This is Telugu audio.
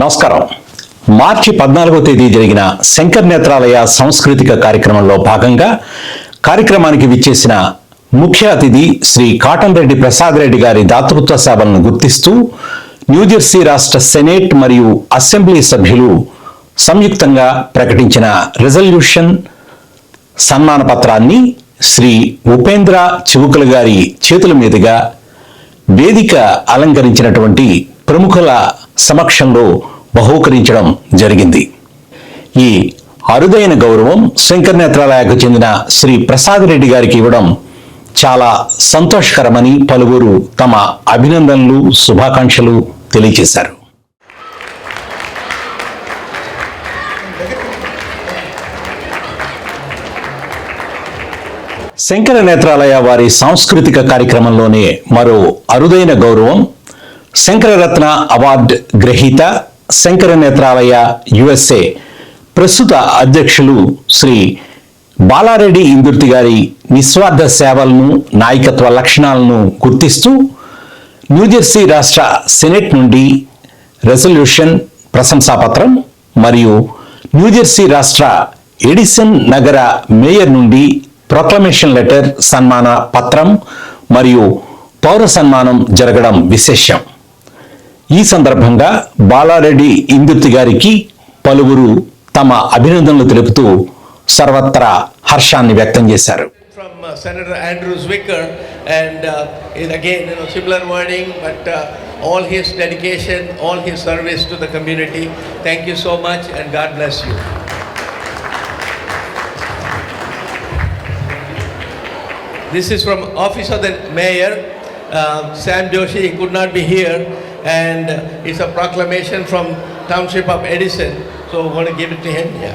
నమస్కారం. మార్చి 14వ తేదీ జరిగిన శంకర్ నేత్రాలయ సాంస్కృతిక కార్యక్రమంలో భాగంగా కార్యక్రమానికి విచ్చేసిన ముఖ్య అతిథి శ్రీ కాటంరెడ్డి ప్రసాద్ రెడ్డి గారి దాతృత్వ సేవలను గుర్తిస్తూ న్యూజెర్సీ రాష్ట్ర సెనేట్ మరియు అసెంబ్లీ సభ్యులు సంయుక్తంగా ప్రకటించిన రిజల్యూషన్ సన్మాన పత్రాన్ని శ్రీ ఉపేంద్ర చివుకుల గారి చేతుల మీదుగా వేదిక అలంకరించినటువంటి ప్రముఖుల సమక్షంలో బహూకరించడం జరిగింది. ఈ అరుదైన గౌరవం శంకర్ నేత్రాలయకు చెందిన శ్రీ ప్రసాద్ రెడ్డి గారికి ఇవ్వడం చాలా సంతోషకరమని పలువురు తమ అభినందనలు, శుభాకాంక్షలు తెలియజేశారు. శంకర నేత్రాలయ వారి సాంస్కృతిక కార్యక్రమంలోనే మరో అరుదైన గౌరవం శంకరరత్న అవార్డు గ్రహీత శంకర నేత్రాలయ USA ప్రస్తుత అధ్యక్షులు శ్రీ బాలారెడ్డి ఇందుర్తి గారి నిస్వార్థ సేవలను, నాయకత్వ లక్షణాలను గుర్తిస్తూ న్యూజెర్సీ రాష్ట్ర సెనెట్ నుండి రెజల్యూషన్ ప్రశంసాపత్రం మరియు న్యూజెర్సీ రాష్ట్ర ఎడిసన్ నగర మేయర్ నుండి ప్రొక్లమేషన్ లెటర్ సన్మాన పత్రం మరియు పౌర సన్మానం జరగడం విశేషం. ఈ సందర్భంగా బాలారెడ్డి ఇందుర్తి గారికి పలువురు తమ అభినందనలు తెలుపుతూ సర్వత్రా హర్షాన్ని వ్యక్తం చేశారు. From Senator Andrew Zwicker, and again, similar wording, but all his dedication, all his service to the community. Thank you so much, and God bless you. This is from Office of the Mayor, Sam Joshi. He could not be here, and it's a proclamation from Township of Edison. So we're going to give it to him. Yeah.